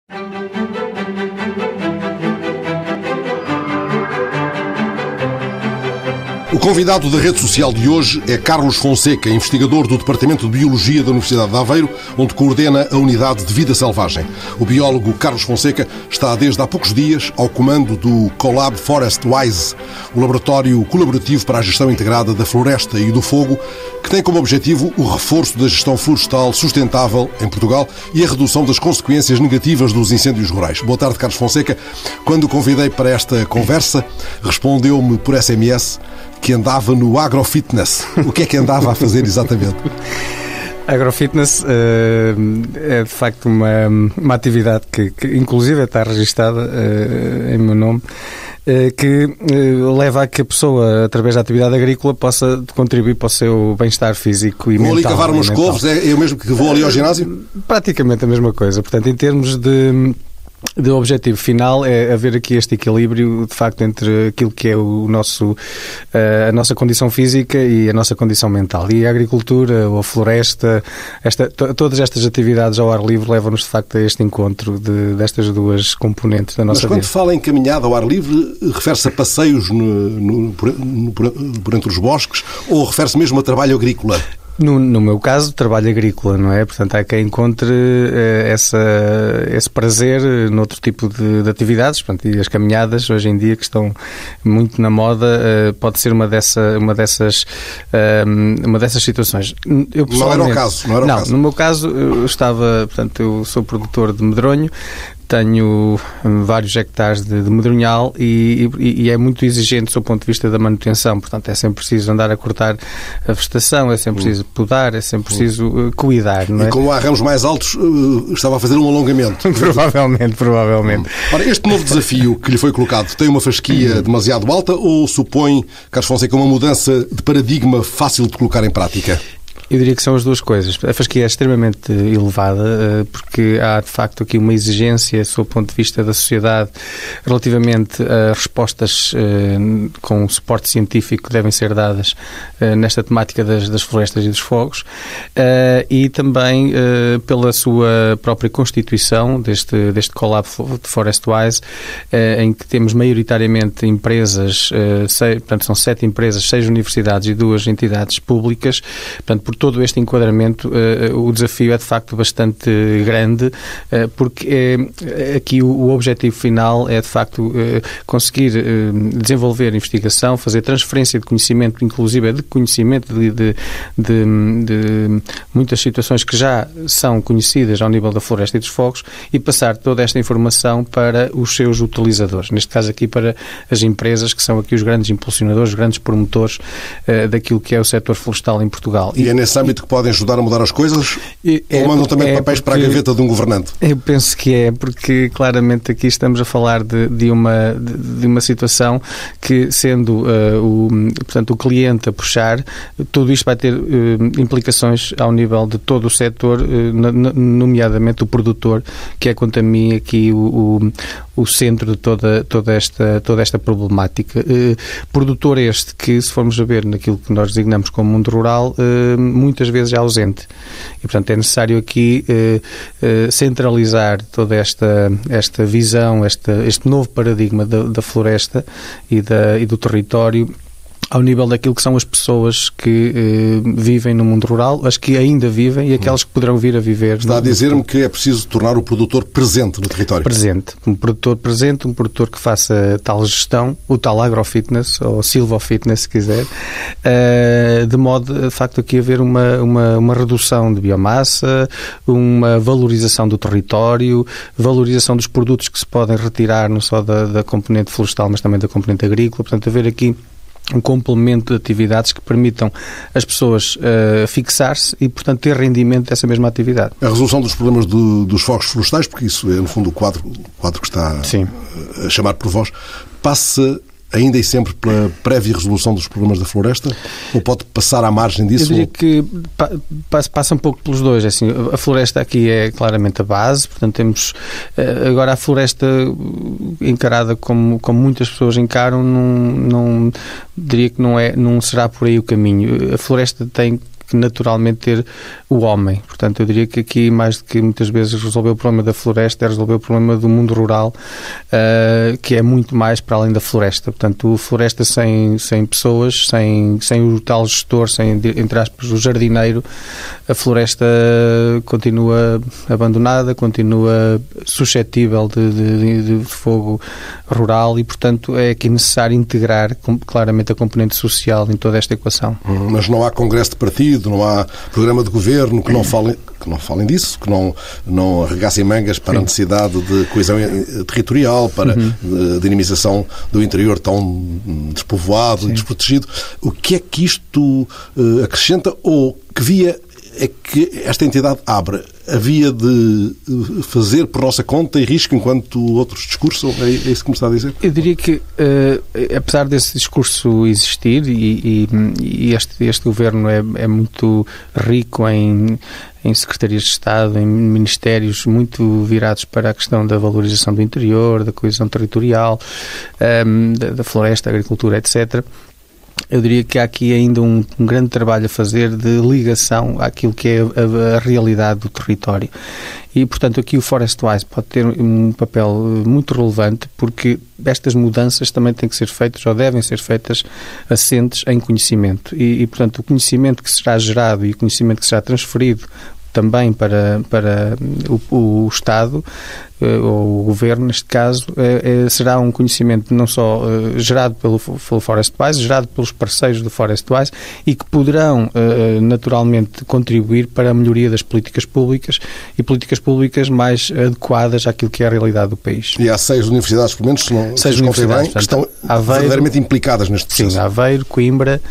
O convidado da rede social de hoje é Carlos Fonseca, investigador do Departamento de Biologia da Universidade de Aveiro, onde coordena a Unidade de Vida Selvagem. O biólogo Carlos Fonseca está desde há poucos dias ao comando do Collab ForestWise, o laboratório colaborativo para a gestão integrada da floresta e do fogo, que tem como objetivo o reforço da gestão florestal sustentável em Portugal e a redução das consequências negativas dos incêndios rurais. Boa tarde, Carlos Fonseca. Quando o convidei para esta conversa, respondeu-me por SMS que andava no agrofitness. O que é que andava a fazer exatamente? Agrofitness é de facto uma atividade que inclusive está registada em meu nome, que leva a que a pessoa, através da atividade agrícola, possa contribuir para o seu bem-estar físico e mental. Vou ali cavar umas couves, é o mesmo que vou ali ao ginásio? Praticamente a mesma coisa. Portanto, em termos de objetivo final é haver aqui este equilíbrio, de facto, entre aquilo que é a nossa condição física e a nossa condição mental. E a agricultura, ou a floresta, todas estas atividades ao ar livre levam-nos, de facto, a este encontro destas duas componentes da nossa vida. Mas quando fala em caminhada ao ar livre, refere-se a passeios por entre os bosques ou refere-se mesmo a trabalho agrícola? No meu caso, trabalho agrícola, não é? Portanto, há quem encontre esse prazer noutro tipo de atividades. Portanto, e as caminhadas, hoje em dia, que estão muito na moda, pode ser uma dessas situações. Não era o caso? Não, no meu caso, eu sou produtor de medronho, tenho vários hectares de medronhal e é muito exigente do ponto de vista da manutenção. Portanto, é sempre preciso andar a cortar a vegetação, é sempre preciso podar, é sempre preciso cuidar. Não é? E como há ramos mais altos, estava a fazer um alongamento. Provavelmente. Ora, este novo desafio que lhe foi colocado tem uma fasquia demasiado alta ou supõe, Carlos Fonseca, uma mudança de paradigma fácil de colocar em prática? Eu diria que são as duas coisas. A fasquia é extremamente elevada porque há, de facto, aqui uma exigência, do ponto de vista da sociedade, relativamente a respostas com suporte científico que devem ser dadas nesta temática das florestas e dos fogos, e também pela sua própria constituição deste Collab ForestWise, em que temos maioritariamente empresas, portanto são 7 empresas, 6 universidades e 2 entidades públicas. Portanto, por todo este enquadramento, o desafio é de facto bastante grande, porque aqui o objetivo final é de facto conseguir desenvolver investigação, fazer transferência de conhecimento, inclusive de conhecimento de muitas situações que já são conhecidas ao nível da floresta e dos fogos, e passar toda esta informação para os seus utilizadores, neste caso aqui para as empresas que são aqui os grandes impulsionadores, os grandes promotores daquilo que é o setor florestal em Portugal. E é nesse âmbito que podem ajudar a mudar as coisas? Ou mandam também papéis para a gaveta de um governante? Eu penso que é, porque claramente aqui estamos a falar de uma situação que, sendo portanto, o cliente a puxar, tudo isto vai ter implicações ao nível de todo o setor, nomeadamente o produtor, que é, quanto a mim, aqui o centro de toda esta problemática. Produtor este que, se formos a ver naquilo que nós designamos como mundo rural, muitas vezes é ausente. E, portanto, é necessário aqui centralizar toda esta visão, este novo paradigma da floresta e do território ao nível daquilo que são as pessoas que vivem no mundo rural, as que ainda vivem e aquelas que poderão vir a viver. Está a dizer-me que é preciso tornar o produtor presente no território. Presente. Um produtor presente, um produtor que faça tal gestão, o tal agrofitness, ou silvofitness, se quiser, de modo, de facto, aqui haver uma redução de biomassa, uma valorização do território, valorização dos produtos que se podem retirar não só da componente florestal, mas também da componente agrícola. Portanto, haver aqui um complemento de atividades que permitam às pessoas fixar-se e, portanto, ter rendimento dessa mesma atividade. A resolução dos problemas dos fogos florestais, porque isso é, no fundo, o quadro que está a chamar por vós, passa ainda e sempre pela prévia resolução dos problemas da floresta? Ou pode passar à margem disso? Eu diria que passa um pouco pelos dois. Assim, a floresta aqui é claramente a base, portanto temos agora a floresta encarada como muitas pessoas encaram, não diria que não será por aí o caminho. A floresta tem que naturalmente ter o homem. Portanto, eu diria que aqui, mais do que muitas vezes resolver o problema da floresta, é resolver o problema do mundo rural, que é muito mais para além da floresta. Portanto, floresta sem pessoas, sem o tal gestor, sem, entre aspas, o jardineiro, a floresta continua abandonada, continua suscetível de fogo rural e, portanto, é aqui necessário integrar claramente a componente social em toda esta equação. Mas não há congresso de partido, não há programa de governo que não falem disso, que não arregassem mangas para a necessidade de coesão territorial, para a dinamização do interior tão despovoado e desprotegido. O que é que isto acrescenta ou que via é que esta entidade abre? A via de fazer por nossa conta e risco enquanto outros discursos? É isso que me está a dizer? Eu diria que, apesar desse discurso existir, e este governo é muito rico em secretarias de Estado, em ministérios muito virados para a questão da valorização do interior, da coesão territorial, da floresta, agricultura, etc., eu diria que há aqui ainda um grande trabalho a fazer de ligação àquilo que é a realidade do território. E, portanto, aqui o Forestwise pode ter um papel muito relevante, porque estas mudanças também têm que ser feitas, ou devem ser feitas, assentes em conhecimento. E portanto, o conhecimento que será gerado e o conhecimento que será transferido também para o Estado, ou o Governo, neste caso, será um conhecimento não só gerado pelo Forestwise, gerado pelos parceiros do Forestwise e que poderão naturalmente contribuir para a melhoria das políticas públicas e políticas públicas mais adequadas àquilo que é a realidade do país. E há 6 universidades, pelo menos, que estão verdadeiramente implicadas neste processo. Sim, Aveiro, Coimbra,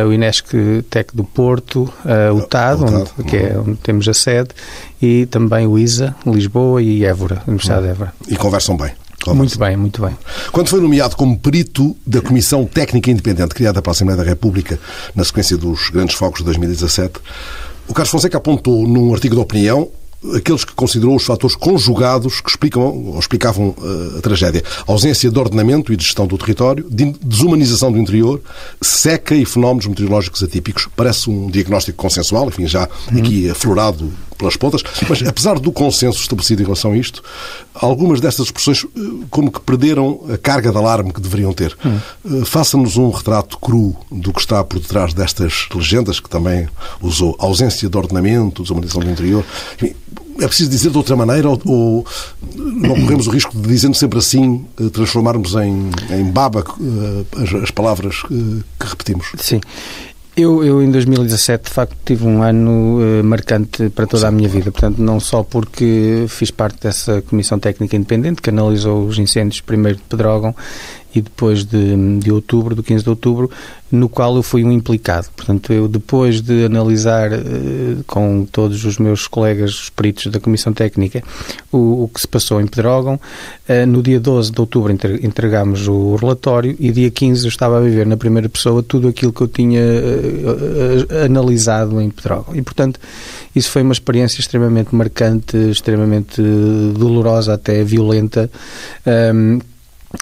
o INESC Tec do Porto, o TAD, que é onde temos a sede, e também o ISA, Lisboa, e Évora, a Universidade de Évora. E conversam bem. Muito bem, muito bem. Quando foi nomeado como perito da Comissão Técnica Independente criada pela Assembleia da República na sequência dos grandes fogos de 2017, o Carlos Fonseca apontou num artigo de opinião aqueles que considerou os fatores conjugados que explicavam a tragédia. Ausência de ordenamento e de gestão do território, desumanização do interior, seca e fenómenos meteorológicos atípicos. Parece um diagnóstico consensual, enfim, já aqui aflorado pelas pontas, mas apesar do consenso estabelecido em relação a isto, algumas destas expressões como que perderam a carga de alarme que deveriam ter. Faça-nos um retrato cru do que está por detrás destas legendas que também usou. Ausência de ordenamento, desumanização do interior. Enfim, é preciso dizer de outra maneira ou não corremos o risco de, dizendo sempre assim, transformarmos em baba as palavras que repetimos? Sim. Eu, em 2017, de facto, tive um ano marcante para toda a minha vida. Portanto, não só porque fiz parte dessa Comissão Técnica Independente que analisou os incêndios primeiro de Pedrógão e depois de outubro, do 15 de outubro, no qual eu fui um implicado. Portanto, eu depois de analisar com todos os meus colegas, os peritos da Comissão Técnica, o que se passou em Pedrógão, no dia 12 de outubro entregámos o relatório e dia 15 eu estava a viver na primeira pessoa tudo aquilo que eu tinha analisado em Pedrógão. E, portanto, isso foi uma experiência extremamente marcante, extremamente dolorosa, até violenta,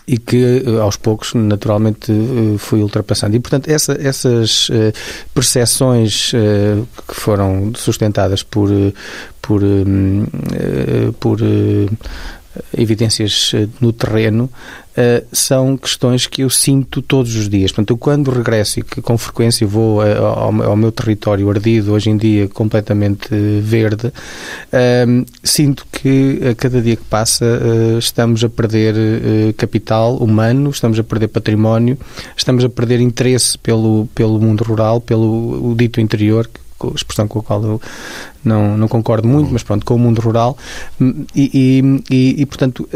e que aos poucos naturalmente fui ultrapassando. E portanto essas percepções que foram sustentadas por evidências no terreno são questões que eu sinto todos os dias. Portanto, eu quando regresso e que com frequência vou ao meu território ardido, hoje em dia completamente verde, sinto que a cada dia que passa estamos a perder capital humano, estamos a perder património, estamos a perder interesse pelo mundo rural, pelo dito interior, expressão com a qual eu não concordo muito, mas pronto, com o mundo rural e portanto,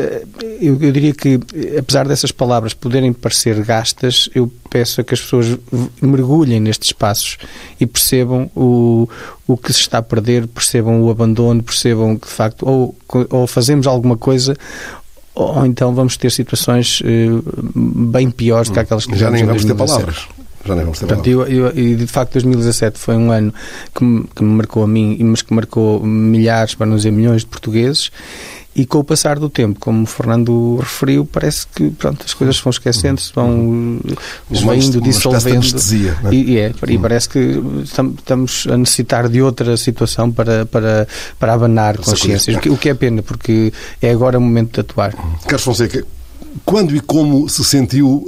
eu diria que, apesar dessas palavras poderem parecer gastas, eu peço a que as pessoas mergulhem nestes espaços e percebam o que se está a perder, percebam o abandono, percebam que, de facto, ou fazemos alguma coisa ou então vamos ter situações bem piores do que aquelas que já nem vamos ter palavras. Já nem vamos ter Portanto, e de facto 2017 foi um ano que me marcou a mim, mas que marcou milhares, para não dizer milhões de portugueses. E com o passar do tempo, como o Fernando referiu, parece que as coisas vão esquecendo-se, vão esvaindo, dissolvendo. Não é? E parece que estamos a necessitar de outra situação para abanar consciências. O que é pena, porque é agora o momento de atuar. Carlos Fonseca, quando e como se sentiu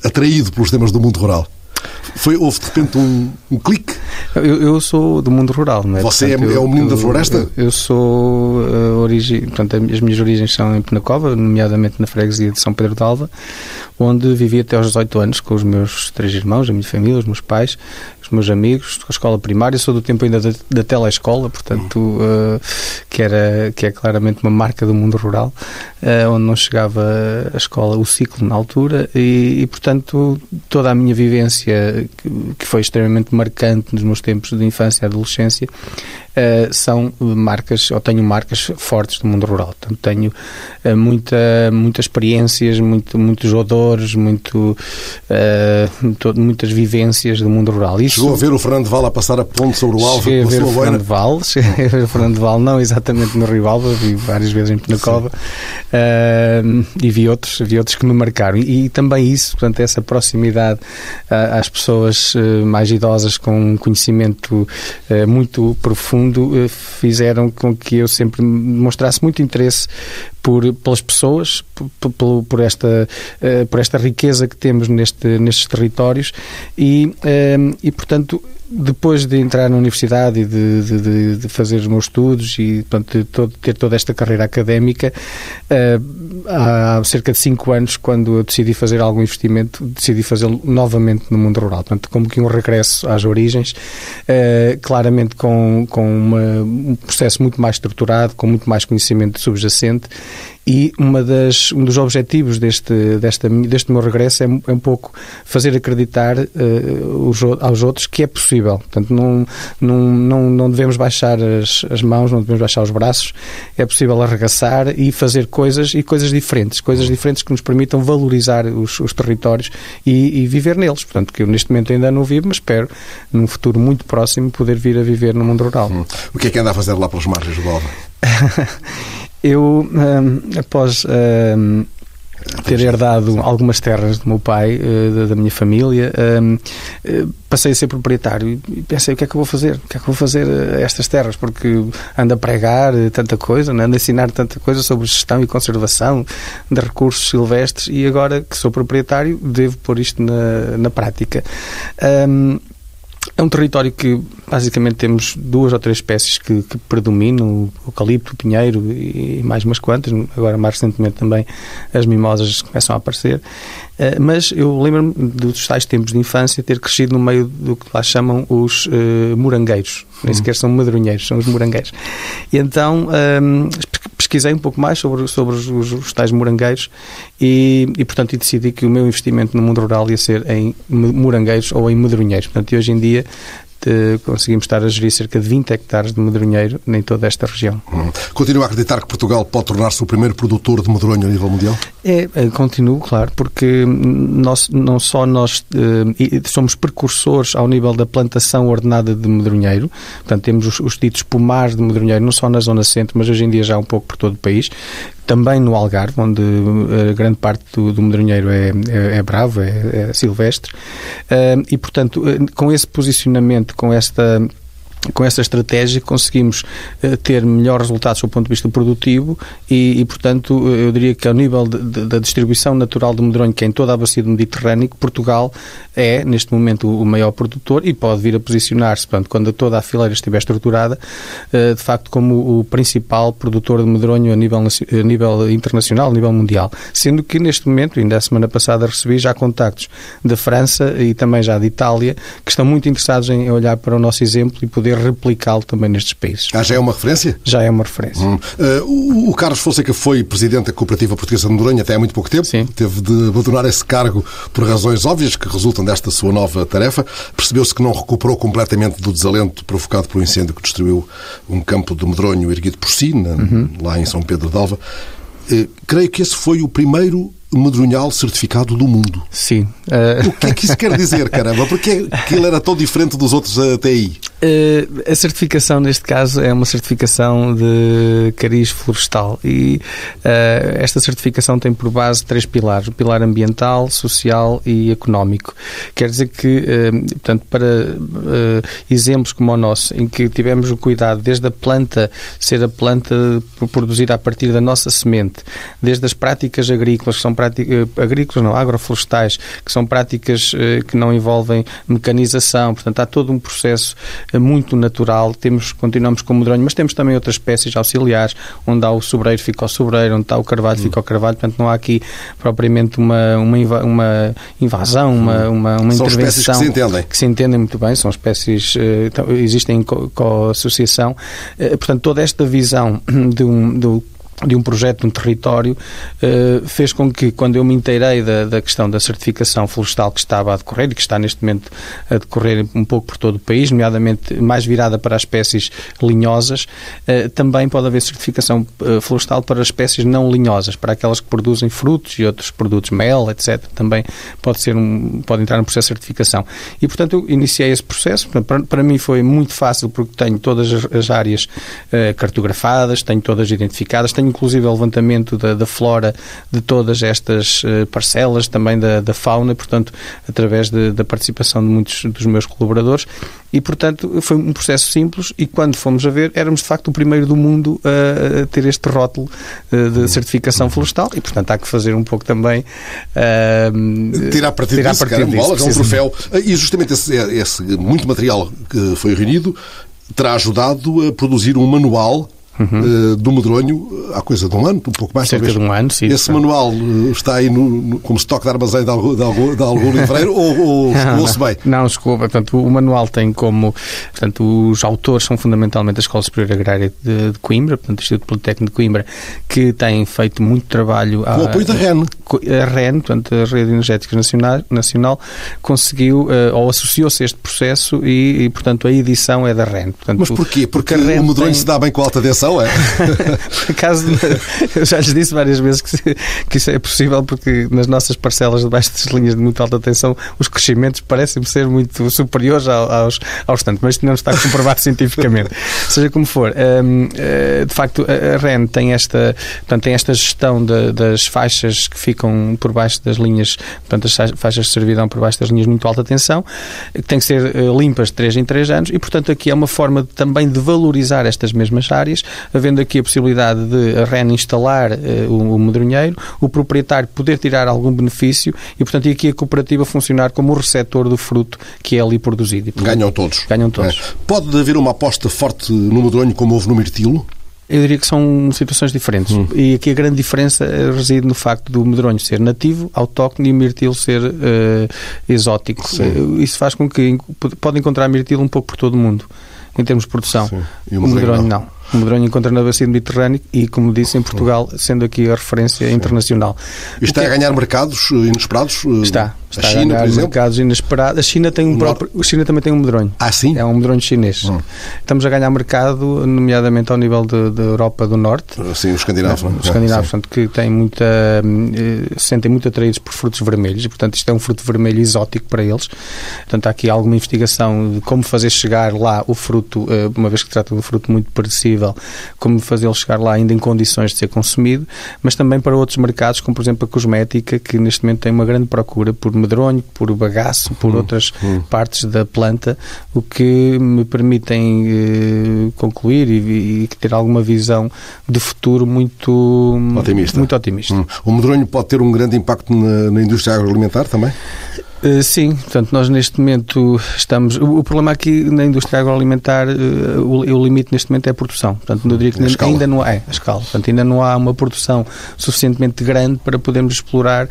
atraído pelos temas do mundo rural? Houve de repente um clique? Eu sou do mundo rural, não é? Você é o menino da floresta? Eu sou portanto, as minhas origens são em Penacova, nomeadamente na freguesia de São Pedro de Alva, onde vivi até aos 18 anos com os meus 3 irmãos, a minha família, os meus pais, os meus amigos, a escola primária. Sou do tempo ainda da telescola, portanto, que é claramente uma marca do mundo rural, onde não chegava a escola, o ciclo na altura, e portanto, toda a minha vivência, que foi extremamente marcante nos meus tempos de infância e adolescência, são marcas, ou tenho marcas fortes do mundo rural. Portanto, tenho muitas experiências, muitos odores, muitas vivências do mundo rural. Chegou a ver o Fernando Val a passar a ponte sobre o Alva com a sua boina? Cheguei a ver o Fernando Val, não exatamente no Rio Alva, vi várias vezes em Penacova, e vi outros que me marcaram. E também isso, portanto, essa proximidade às pessoas mais idosas com um conhecimento muito profundo, fizeram com que eu sempre mostrasse muito interesse pelas pessoas, por esta riqueza que temos nestes territórios e portanto, depois de entrar na universidade e de fazer os meus estudos e ter toda esta carreira académica, há cerca de 5 anos, quando eu decidi fazer algum investimento, decidi fazê-lo novamente no mundo rural. Portanto, como que um regresso às origens, claramente com um processo muito mais estruturado, com muito mais conhecimento subjacente. E um dos objetivos deste meu regresso é um pouco fazer acreditar aos outros que é possível. Portanto, não devemos baixar as mãos, não devemos baixar os braços. É possível arregaçar e fazer coisas diferentes que nos permitam valorizar os territórios e viver neles. Portanto, que eu neste momento ainda não vivo, mas espero, num futuro muito próximo, poder vir a viver no mundo rural. O que é que anda a fazer lá pelas margens do Alva? Eu, após ter herdado algumas terras do meu pai, da minha família, passei a ser proprietário e pensei, o que é que eu vou fazer? O que é que vou fazer a estas terras? Porque ando a pregar tanta coisa, ando a ensinar tanta coisa sobre gestão e conservação de recursos silvestres e agora que sou proprietário devo pôr isto na prática. É um território que basicamente temos 2 ou 3 espécies que predominam, o eucalipto, o pinheiro e mais umas quantas, agora mais recentemente também as mimosas começam a aparecer, mas eu lembro-me dos tais tempos de infância ter crescido no meio do que lá chamam os morangueiros, nem sequer são madronheiros, são os morangueiros. E então pesquisei um pouco mais sobre os tais morangueiros e portanto decidi que o meu investimento no mundo rural ia ser em morangueiros ou em medronheiros. Portanto, e hoje em dia conseguimos estar a gerir cerca de 20 hectares de medronheiro em toda esta região. Continua a acreditar que Portugal pode tornar-se o primeiro produtor de medronho a nível mundial? Continuo, claro, porque nós somos precursores ao nível da plantação ordenada de medronheiro. Portanto, temos os ditos pomares de medronheiro, não só na zona centro, mas hoje em dia já um pouco por todo o país. Também no Algarve, onde a grande parte do medronheiro é bravo, é silvestre. E, portanto, com esse posicionamento, com esta estratégia conseguimos ter melhores resultados do ponto de vista produtivo e portanto, eu diria que ao nível da distribuição natural do medronho, que é em toda a bacia do Mediterrâneo, Portugal é, neste momento, o maior produtor e pode vir a posicionar-se, portanto, quando toda a fileira estiver estruturada, de facto, como o principal produtor de medronho a nível internacional, a nível mundial. Sendo que, neste momento, ainda a semana passada recebi já contactos da França e também já de Itália, que estão muito interessados em olhar para o nosso exemplo e poder replicá-lo também nestes países. Já é uma referência? Já é uma referência. O Carlos Fonseca foi presidente da Cooperativa Portuguesa de Medronho até há muito pouco tempo. Sim. Teve de abandonar esse cargo por razões óbvias que resultam desta sua nova tarefa. Percebeu-se que não recuperou completamente do desalento provocado pelo incêndio que destruiu um campo de medronho erguido por si, lá em São Pedro de Alva. Creio que esse foi o primeiro medronhal certificado do mundo. Sim. O que é que isso quer dizer, caramba? Porque é que ele era tão diferente dos outros até aí? A certificação, neste caso, é uma certificação de cariz florestal e esta certificação tem por base 3 pilares: o pilar ambiental, social e económico. Quer dizer que, portanto, para exemplos como o nosso, em que tivemos o cuidado desde a planta ser a planta produzida a partir da nossa semente, desde as práticas agrícolas, que são agroflorestais, que são práticas que não envolvem mecanização, portanto, há todo um processo muito natural. Continuamos com o medronho, mas temos também outras espécies auxiliares, onde há o sobreiro, fica o sobreiro, onde está o carvalho, fica o carvalho, portanto, não há aqui propriamente uma invasão, uma são intervenção espécies que se entendem muito bem, são espécies, existem em co-associação. Portanto, toda esta visão de um projeto, de um território, fez com que, quando eu me inteirei da questão da certificação florestal que estava a decorrer e que está neste momento a decorrer um pouco por todo o país, nomeadamente mais virada para as espécies linhosas, também pode haver certificação florestal para as espécies não linhosas, para aquelas que produzem frutos e outros produtos, mel, etc. Também pode entrar no processo de certificação. E, portanto, eu iniciei esse processo. Para mim foi muito fácil, porque tenho todas as áreas cartografadas, tenho todas identificadas, tenho inclusive o levantamento da flora de todas estas parcelas, também da fauna, portanto, através da participação de muitos dos meus colaboradores. E, portanto, foi um processo simples e, quando fomos a ver, éramos, de facto, o primeiro do mundo a ter este rótulo de certificação florestal e, portanto, há que fazer um pouco também... tirar partido disso, é um troféu. E, justamente, esse muito material que foi reunido terá ajudado a produzir um manual do medronho há coisa de um ano, um pouco mais, cerca talvez. De um ano, sim. Esse manual está aí como estoque de armazém de algum livreiro ou chegou-se bem? Não, chegou. Portanto, o manual tem como... Portanto, os autores são fundamentalmente a Escola Superior Agrária de Coimbra, portanto, o Instituto Politécnico de Coimbra, que tem feito muito trabalho... Com o apoio da REN. A REN, portanto, a Rede Energética Nacional, conseguiu, ou associou-se a este processo e, portanto, a edição é da REN. Portanto, mas porquê? Porque o medronho se dá bem com alta tensão, é? Por acaso, eu já lhes disse várias vezes que isso é possível, porque nas nossas parcelas debaixo das linhas de muito alta tensão os crescimentos parecem ser muito superiores aos tantos, mas isto não está comprovado cientificamente. Seja como for, de facto a REN tem esta gestão das faixas que ficam por baixo das linhas, portanto as faixas de servidão por baixo das linhas de muito alta tensão, que têm que ser limpas de 3 em 3 anos e, portanto, aqui é uma forma também de valorizar estas mesmas áreas, havendo aqui a possibilidade de a REN instalar o medronheiro, o proprietário poder tirar algum benefício e, portanto, aqui a cooperativa funcionar como o receptor do fruto que é ali produzido. E, portanto, ganham todos. Ganham todos. Pode haver uma aposta forte no medronho como houve no mirtilo? Eu diria que são situações diferentes. E aqui a grande diferença reside no facto do medronho ser nativo, autóctone, e o mirtilo ser exótico. Isso faz com que pode encontrar mirtilo um pouco por todo o mundo, em termos de produção. Sim. E o medronho não. O medronho encontra na bacia do Mediterrâneo e, como disse, em Portugal, sendo aqui a referência internacional. E está a ganhar mercados inesperados? Está a China, a ganhar mercados inesperados. A China tem a China também tem um medronho. Ah, sim? É um medronho chinês. Estamos a ganhar mercado, nomeadamente ao nível da Europa do Norte. Sim, os escandinavos. Os escandinavos, portanto, que têm se sentem muito atraídos por frutos vermelhos e, portanto, isto é um fruto vermelho exótico para eles. Portanto, há aqui alguma investigação de como fazer chegar lá o fruto, uma vez que trata de um fruto muito perecível, como fazê-lo chegar lá ainda em condições de ser consumido, mas também para outros mercados, como por exemplo a cosmética, que neste momento tem uma grande procura por medronho, por bagaço, por outras partes da planta, o que me permitem concluir e ter alguma visão de futuro muito otimista. O medronho pode ter um grande impacto na indústria agroalimentar também? Sim, portanto, nós neste momento estamos... O problema aqui na indústria agroalimentar, o limite neste momento é a produção. Portanto, eu diria que ainda não há a escala. Portanto, ainda não há uma produção suficientemente grande para podermos explorar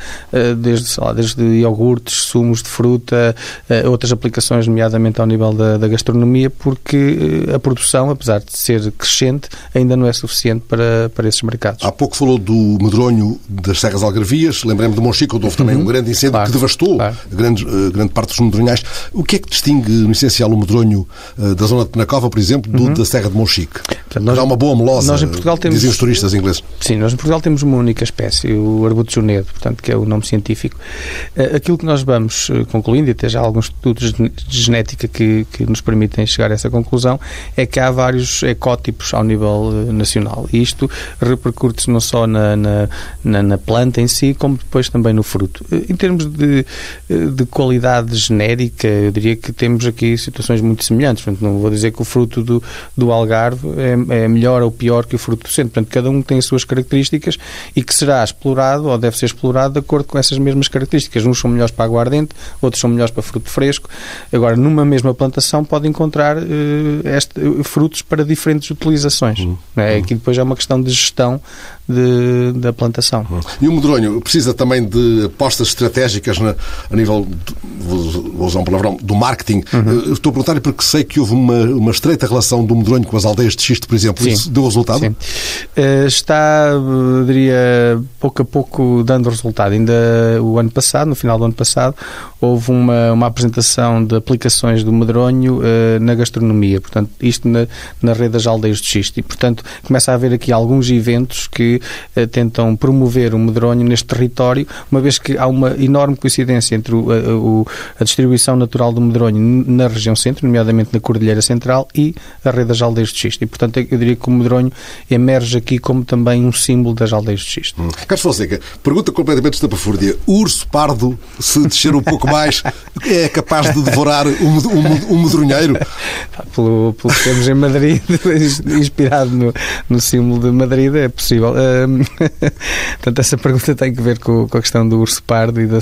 desde iogurtes, sumos de fruta, outras aplicações, nomeadamente ao nível da gastronomia, porque a produção, apesar de ser crescente, ainda não é suficiente para esses mercados. Há pouco falou do medronho das Serras Algarvias, lembrei-me de Monchique, onde houve também um grande incêndio que devastou grande parte dos medronhais. O que é que distingue, no essencial, o medronho da zona de Penacova, por exemplo, da Serra de Monchique? Portanto, há uma boa melosa, nós em Portugal temos, dizem os turistas ingleses. Sim, nós em Portugal temos uma única espécie, o arbuto junedo, portanto, que é o nome científico. Aquilo que nós vamos concluindo, e até já há alguns estudos de genética que nos permitem chegar a essa conclusão, é que há vários ecótipos ao nível nacional. E isto repercute-se não só na planta em si, como depois também no fruto. Em termos de qualidade genérica, eu diria que temos aqui situações muito semelhantes. Portanto, não vou dizer que o fruto do Algarve é melhor ou pior que o fruto do centro. Portanto, cada um tem as suas características e que será explorado ou deve ser explorado de acordo com essas mesmas características. Uns são melhores para aguardente, outros são melhores para fruto fresco. Agora, numa mesma plantação pode encontrar frutos para diferentes utilizações. Aqui depois é uma questão de gestão da plantação. E o medronho precisa também de apostas estratégicas a nível, vou usar um palavrão, do marketing. Estou a perguntar porque sei que houve uma estreita relação do medronho com as aldeias de xisto, por exemplo. Sim. Isso deu resultado? Sim. Está, diria, pouco a pouco dando resultado. Ainda o ano passado, no final do ano passado, houve uma apresentação de aplicações do medronho na gastronomia. Portanto, isto na rede das aldeias de xisto. E, portanto, começa a haver aqui alguns eventos que tentam promover o medronho neste território, uma vez que há uma enorme coincidência entre a distribuição natural do medronho na região centro, nomeadamente na Cordilheira Central, e a rede das aldeias de xisto. E, portanto, eu diria que o medronho emerge aqui como também um símbolo das aldeias de xisto. Carlos Fonseca, pergunta completamente estapafúrdia. O urso pardo, se descer um pouco mais, é capaz de devorar um medronheiro? Pelo que temos em Madrid, inspirado no símbolo de Madrid, é possível. Portanto, essa pergunta tem que ver com a questão do urso pardo e da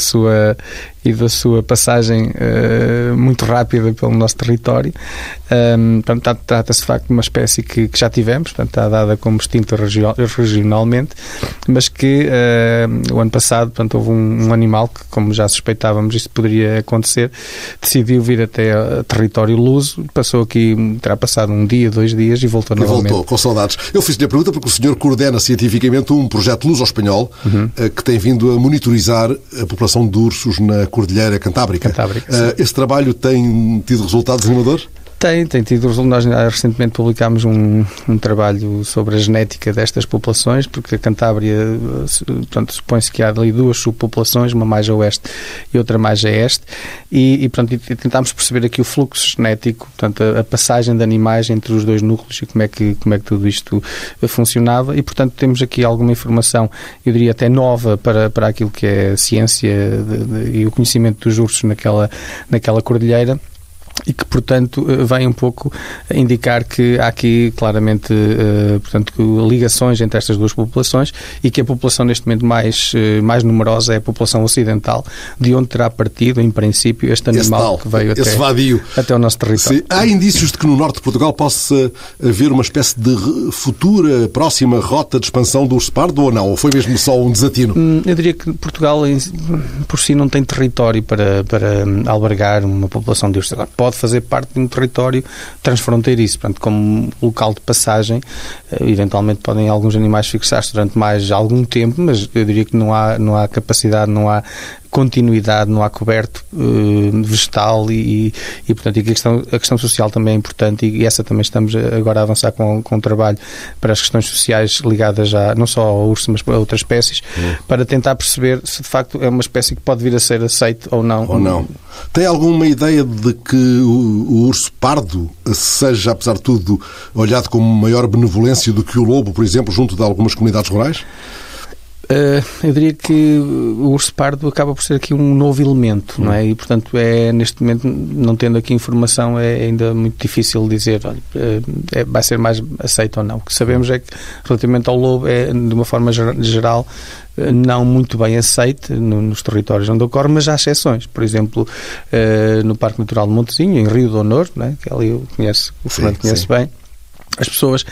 sua passagem muito rápida pelo nosso território. Portanto, trata-se de facto de uma espécie que já tivemos, portanto, está dada como extinta regionalmente, mas que o ano passado, portanto, houve um animal que, como já suspeitávamos, isso poderia acontecer, decidiu vir até a território luso, passou aqui, terá passado um dia, 2 dias e voltou novamente. Voltou, com saudades. Eu fiz-lhe a pergunta porque o senhor coordena cientificamente um projeto luso-espanhol que tem vindo a monitorizar a população de ursos na Cordilheira Cantábrica. Esse trabalho tem tido resultados animadores? Tem tido resultados. Nós recentemente publicámos um trabalho sobre a genética destas populações, porque a Cantábria, portanto, supõe-se que há ali 2 subpopulações, uma mais a oeste e outra mais a este, e tentámos perceber aqui o fluxo genético, portanto, a passagem de animais entre os 2 núcleos e como é que tudo isto funcionava, e, portanto, temos aqui alguma informação, eu diria até nova para aquilo que é a ciência e o conhecimento dos ursos naquela cordilheira, e que, portanto, vem um pouco a indicar que há aqui claramente, portanto, ligações entre estas 2 populações e que a população neste momento mais numerosa é a população ocidental, de onde terá partido, em princípio, este animal que veio até o nosso território. Sim. Há indícios de que no norte de Portugal possa haver uma espécie de futura, próxima rota de expansão do urso pardo ou não? Ou foi mesmo só um desatino? Eu diria que Portugal, por si, não tem território para albergar uma população de urso. Pode fazer parte de um território transfronteiriço, portanto, como local de passagem, eventualmente podem alguns animais fixar-se durante mais algum tempo, mas eu diria que não há capacidade, não há continuidade, não há coberto vegetal e portanto, a questão social também é importante e essa também estamos agora a avançar com o trabalho para as questões sociais ligadas não só ao urso, mas para outras espécies, para tentar perceber se de facto é uma espécie que pode vir a ser aceite ou não. Tem alguma ideia de que o urso pardo seja, apesar de tudo, olhado com maior benevolência do que o lobo, por exemplo, junto de algumas comunidades rurais? Eu diria que o urso pardo acaba por ser aqui um novo elemento, não é? E, portanto, neste momento, não tendo aqui informação, é ainda muito difícil dizer, olha, vai ser mais aceito ou não. O que sabemos é que, relativamente ao lobo, de uma forma geral, não muito bem aceite nos territórios onde ocorre, mas há exceções. Por exemplo, no Parque Natural de Montezinho, em Rio de Honor, não é? Que ali o Fernando conhece bem, as pessoas,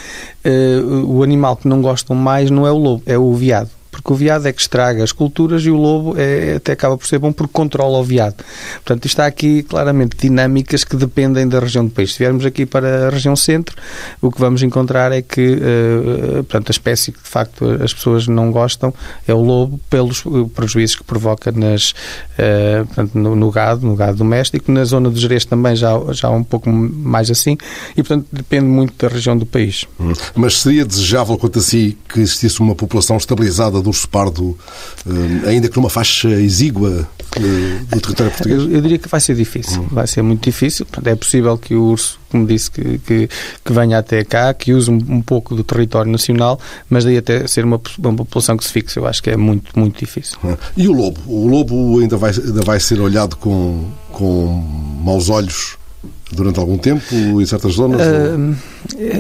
o animal que não gostam mais não é o lobo, é o veado. Porque porque o veado é que estraga as culturas e o lobo até acaba por ser bom porque controla o veado. Portanto, está aqui claramente dinâmicas que dependem da região do país. Se viermos aqui para a região centro, o que vamos encontrar é que portanto, a espécie que de facto as pessoas não gostam é o lobo, pelos prejuízos que provoca portanto, no gado doméstico. Na zona do Gerês também já um pouco mais assim e, portanto, depende muito da região do país. Mas seria desejável, quanto a si, que existisse uma população estabilizada do urso pardo, ainda que numa faixa exígua do território português? Eu diria que vai ser difícil. Vai ser muito difícil. Portanto, é possível que o urso, como disse, que venha até cá, que use um pouco do território nacional, mas daí até ser uma população que se fixe, eu acho que é muito, muito difícil. E o lobo? O lobo ainda vai ser olhado com maus olhos durante algum tempo, em certas zonas?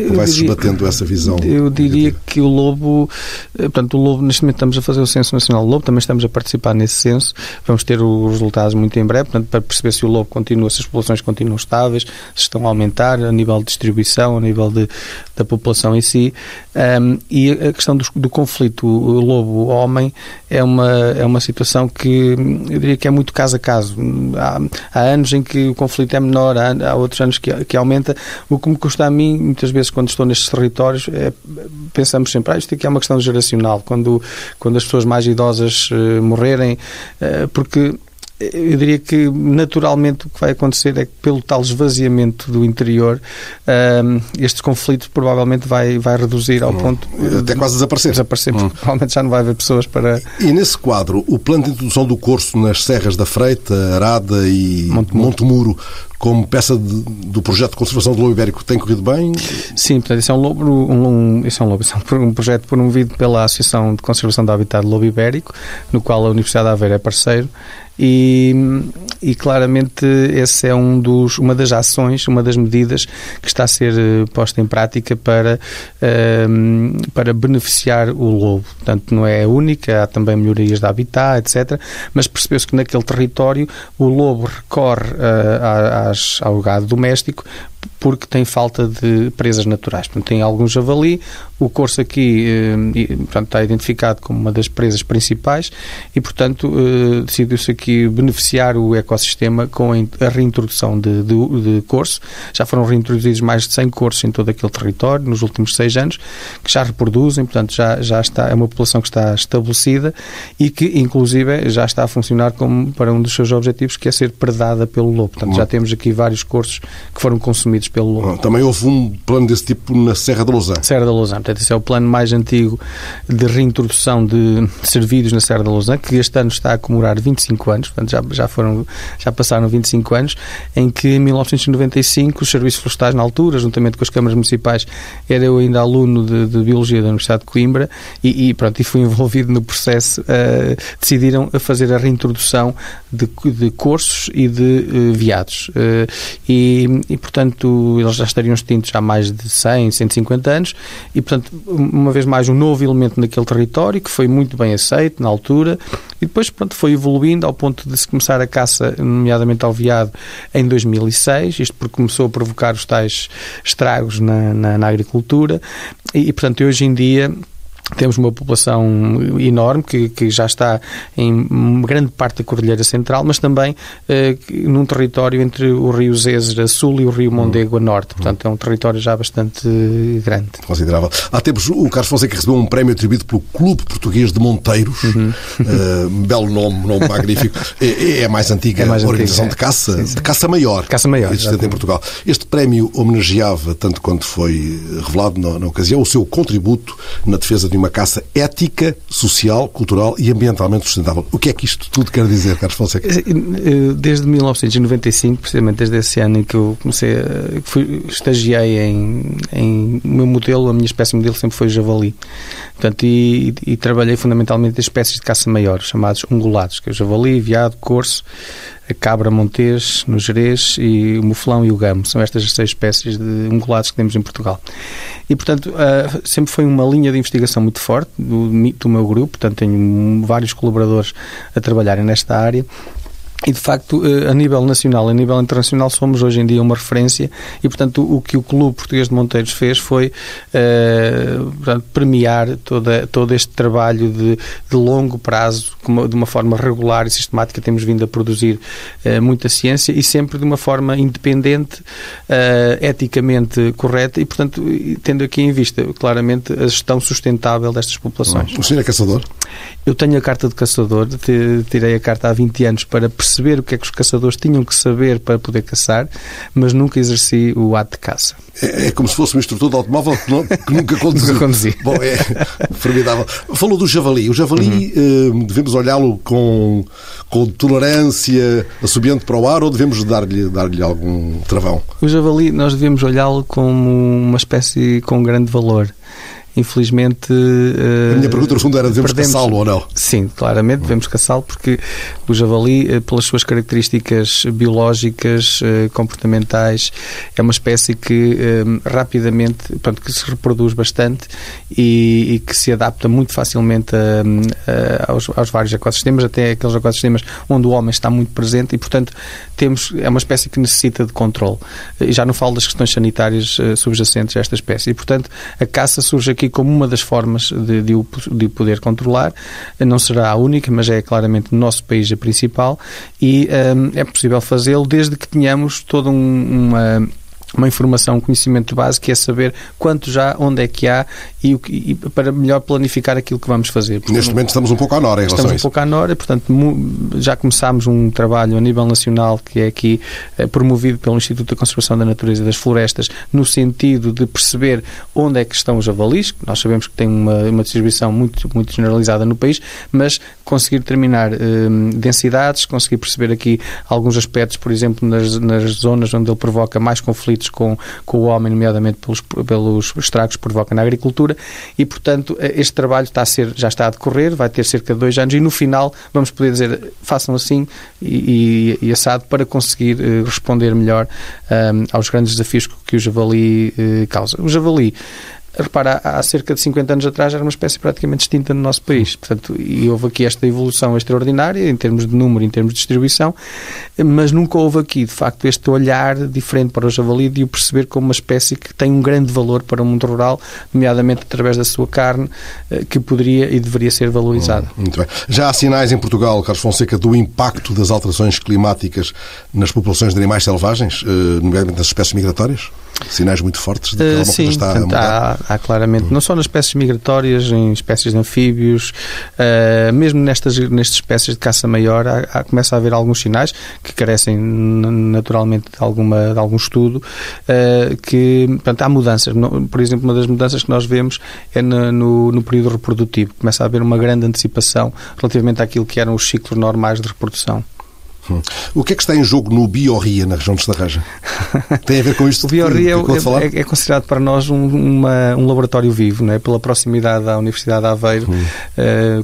Ou vai-se esbatendo essa visão? Eu diria que o lobo, neste momento estamos a fazer o Censo Nacional do Lobo, também estamos a participar nesse censo, vamos ter os resultados muito em breve, portanto, para perceber se o lobo continua, se as populações continuam estáveis, se estão a aumentar a nível de distribuição, a nível da população em si, e a questão do conflito o lobo-homem é uma situação que eu diria que é muito caso a caso. Há anos em que o conflito é menor, há outros anos que aumenta. O que me custa a mim, muitas vezes, quando estou nestes territórios, pensamos sempre, isto aqui é uma questão geracional, quando as pessoas mais idosas morrerem, porque eu diria que naturalmente o que vai acontecer é que pelo tal esvaziamento do interior este conflito provavelmente vai reduzir ao ponto até quase desaparecer, porque provavelmente já não vai haver pessoas para... E nesse quadro, o plano de introdução do corso nas Serras da Freita, Arada e Montemuro como peça do projeto de conservação do lobo ibérico tem corrido bem? Sim, portanto, isso é um projeto promovido pela Associação de Conservação do Habitat do Lobo Ibérico, no qual a Universidade de Aveiro é parceiro. E claramente esse é uma das ações, uma das medidas que está a ser posta em prática para beneficiar o lobo. Portanto, não é a única, há também melhorias de habitat, etc. Mas percebeu-se que naquele território o lobo recorre ao gado doméstico porque tem falta de presas naturais. Portanto, tem algum javali, o corso aqui está identificado como uma das presas principais e, portanto, decidiu-se aqui beneficiar o ecossistema com a reintrodução de corso. Já foram reintroduzidos mais de 100 corsos em todo aquele território nos últimos 6 anos, que já reproduzem, portanto, já está, é uma população que está estabelecida e que, inclusive, já está a funcionar como para um dos seus objetivos, que é ser predada pelo lobo. Portanto, já temos aqui vários corsos que foram consumidos pelo lobo. Também houve um plano desse tipo na Serra da Lousã. Serra da Lousã. Portanto, esse é o plano mais antigo de reintrodução de cervídeos na Serra da Lousã, que este ano está a comemorar 25 anos, portanto já passaram 25 anos, em que em 1995 os serviços florestais na altura, juntamente com as câmaras municipais, era eu ainda aluno de Biologia da Universidade de Coimbra e fui envolvido no processo, decidiram fazer a reintrodução de corsos e de veados. Portanto, eles já estariam extintos há mais de 100, 150 anos e, portanto, uma vez mais um novo elemento naquele território que foi muito bem aceito na altura e depois, pronto, foi evoluindo ao ponto de se começar a caça, nomeadamente ao veado, em 2006, isto porque começou a provocar os tais estragos na agricultura e, portanto, hoje em dia temos uma população enorme que já está em grande parte da Cordilheira Central, mas também num território entre o rio Zezer a sul e o rio Mondego a norte. Portanto, é um território já bastante grande. Considerável. Há tempos o Carlos Fonseca recebeu um prémio atribuído pelo Clube Português de Monteiros. Belo nome magnífico. É a mais antiga organização de caça, sim. De caça maior existente em Portugal. Este prémio homenageava, tanto quanto foi revelado na ocasião, o seu contributo na defesa de uma caça ética, social, cultural e ambientalmente sustentável. O que é que isto tudo quer dizer, Carlos Fonseca? Desde 1995, precisamente desde esse ano em que eu estagiei em o meu modelo, a minha espécie modelo sempre foi o javali. Portanto, e trabalhei fundamentalmente em espécies de caça maior, chamados ungulados, que é o javali, veado, corso, a cabra montês no Gerês e o muflão e o gamo. São estas as 6 espécies de ungulados que temos em Portugal. E, portanto, sempre foi uma linha de investigação muito forte do meu grupo. Portanto, tenho vários colaboradores a trabalharem nesta área. E, de facto, a nível nacional e a nível internacional somos hoje em dia uma referência e, portanto, o que o Clube Português de Monteiros fez foi portanto, premiar todo este trabalho de longo prazo, de uma forma regular e sistemática. Temos vindo a produzir muita ciência e sempre de uma forma independente, eticamente correta e, portanto, tendo aqui em vista claramente a gestão sustentável destas populações. O senhor é caçador? Eu tenho a carta de caçador, tirei a carta há 20 anos para perceber o que é que os caçadores tinham que saber para poder caçar, mas nunca exerci o ato de caça. É como se fosse um instrutor de automóvel que nunca conduziu. Nunca conduzi. Bom, é formidável. Falou do javali. O javali, devemos olhá-lo com tolerância, assobiando para o ar, ou devemos dar-lhe algum travão? O javali, nós devemos olhá-lo como uma espécie com grande valor. Infelizmente... A minha pergunta, no fundo, era devemos caçá-lo ou não? Sim, claramente devemos caçá-lo, porque o javali, pelas suas características biológicas, comportamentais, é uma espécie que rapidamente, portanto, que se reproduz bastante e que se adapta muito facilmente aos vários ecossistemas, até aqueles ecossistemas onde o homem está muito presente e, portanto, é uma espécie que necessita de controle. E já não falo das questões sanitárias subjacentes a esta espécie. E, portanto, a caça surge aqui como uma das formas de o poder controlar. Não será a única, mas é claramente no nosso país a principal e é possível fazê-lo desde que tenhamos toda uma informação, um conhecimento básico, que é saber quanto já, onde é que há e para melhor planificar aquilo que vamos fazer. Porque neste momento estamos um pouco à nora em relação a isso. Estamos um pouco à nora, portanto, já começámos um trabalho a nível nacional que é aqui promovido pelo Instituto da Conservação da Natureza e das Florestas, no sentido de perceber onde é que estão os javalis. Nós sabemos que tem uma distribuição muito, muito generalizada no país, mas conseguir determinar densidades, conseguir perceber aqui alguns aspectos, por exemplo, nas zonas onde ele provoca mais conflitos com o homem, nomeadamente pelos estragos que provoca na agricultura, e, portanto, este trabalho já está a decorrer, vai ter cerca de 2 anos, e no final vamos poder dizer, façam assim e assado, para conseguir responder melhor aos grandes desafios que o javali causa. O javali, repara, há cerca de 50 anos atrás era uma espécie praticamente extinta no nosso país. Portanto, e houve aqui esta evolução extraordinária em termos de número, em termos de distribuição, mas nunca houve aqui, de facto, este olhar diferente para o javali, de o perceber como uma espécie que tem um grande valor para o mundo rural, nomeadamente através da sua carne, que poderia e deveria ser valorizada. Muito bem. Já há sinais em Portugal, Carlos Fonseca, do impacto das alterações climáticas nas populações de animais selvagens, nomeadamente nas espécies migratórias? Sinais muito fortes de que alguma coisa está a mudar? Há claramente, não só nas espécies migratórias, em espécies de anfíbios, mesmo nestas espécies de caça maior, começa a haver alguns sinais que carecem naturalmente de algum estudo, que, portanto, há mudanças. Por exemplo, uma das mudanças que nós vemos é no período reprodutivo. Começa a haver uma grande antecipação relativamente àquilo que eram os ciclos normais de reprodução. O que é que está em jogo no Biorria, na região de Estarreja? Tem a ver com isto? O Biorria é considerado para nós um laboratório vivo, não é? Pela proximidade à Universidade de Aveiro.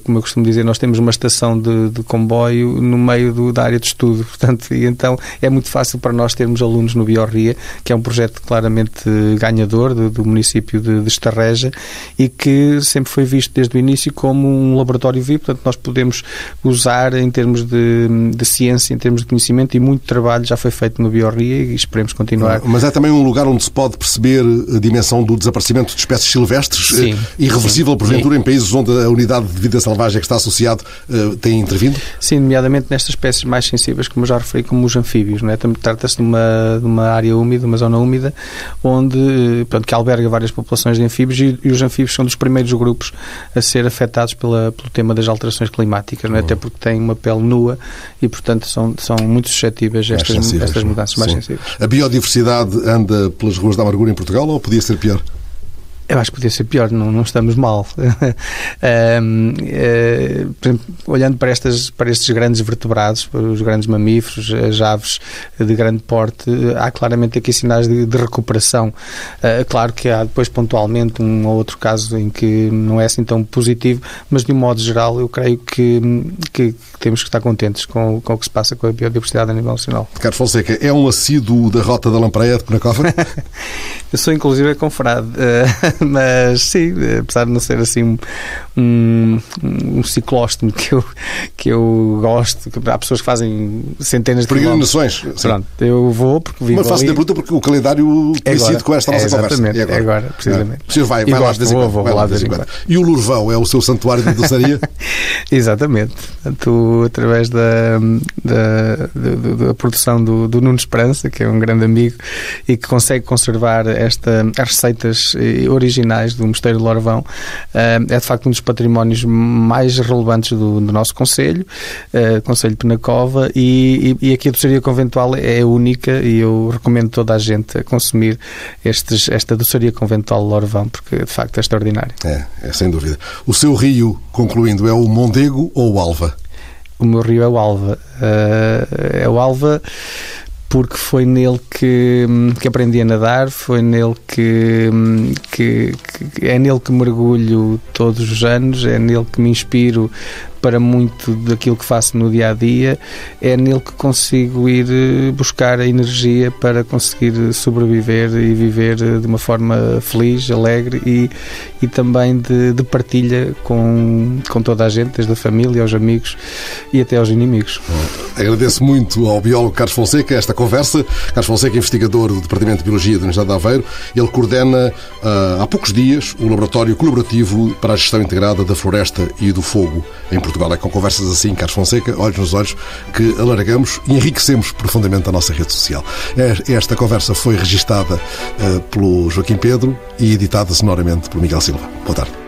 Como eu costumo dizer, nós temos uma estação de comboio no meio da área de estudo, portanto, e então é muito fácil para nós termos alunos no Biorria, que é um projeto claramente ganhador do município de Estarreja e que sempre foi visto desde o início como um laboratório vivo. Portanto, nós podemos usar em termos de ciência, em termos de conhecimento, e muito trabalho já foi feito no Biorria e esperemos continuar. Mas é também um lugar onde se pode perceber a dimensão do desaparecimento de espécies silvestres, irreversível porventura, em países onde a unidade de vida selvagem que está associado tem intervindo? Sim, nomeadamente nestas espécies mais sensíveis, como eu já referi, como os anfíbios, não é? Trata-se de uma área úmida, uma zona úmida, onde, portanto, que alberga várias populações de anfíbios, e os anfíbios são dos primeiros grupos a ser afetados pelo tema das alterações climáticas, não é? Até porque têm uma pele nua e, portanto, são muito suscetíveis a estas mudanças mais sensíveis. A biodiversidade anda pelas ruas da amargura em Portugal, ou podia ser pior? Eu acho que podia ser pior, não estamos mal. Por exemplo, olhando para estes grandes vertebrados, os grandes mamíferos, as aves de grande porte, há claramente aqui sinais de recuperação. Claro que há depois pontualmente um ou outro caso em que não é assim tão positivo, mas de um modo geral eu creio que temos que estar contentes com o que se passa com a biodiversidade a nível nacional. Carlos Fonseca, é um assíduo da Rota da Lampreia de Penacova? Eu sou inclusive confrade, Mas sim, apesar de não ser assim um ciclóstomo que eu gosto, que há pessoas que fazem centenas de peregrinações. Pronto, eu vou porque vivo. Mas faço-lhe a pergunta porque o calendário coincide com esta nossa conversa. Exatamente, agora, precisamente. O senhor vai lá de vez em quando. Vou lá de vez em quando. E o Lourvão é o seu santuário de doçaria? Exatamente. Portanto, através da produção do Nuno Esperança, que é um grande amigo e que consegue conservar as receitas originais do Mosteiro de Lourvão, é de facto um dos patrimónios mais relevantes do nosso concelho, Concelho de Penacova, e aqui a doçaria conventual é única e eu recomendo toda a gente a consumir esta doçaria conventual de Lourvão, porque de facto é extraordinário. É sem dúvida. O seu rio, concluindo, é o Mondego ou o Alva? O meu rio é o Alva. É o Alva porque foi nele que aprendi a nadar, foi nele é nele que mergulho todos os anos, é nele que me inspiro para muito daquilo que faço no dia-a-dia, é nele que consigo ir buscar a energia para conseguir sobreviver e viver de uma forma feliz, alegre e também de partilha com toda a gente, desde a família, aos amigos e até aos inimigos. Agradeço muito ao biólogo Carlos Fonseca esta conversa. Carlos Fonseca é investigador do Departamento de Biologia da Universidade de Aveiro. Ele coordena há poucos dias o Laboratório Colaborativo para a Gestão Integrada da Floresta e do Fogo em Portugal. É com conversas assim, Carlos Fonseca, olhos nos olhos, que alargamos e enriquecemos profundamente a nossa rede social. Esta conversa foi registada pelo Joaquim Pedro e editada sonoramente por Miguel Silva. Boa tarde.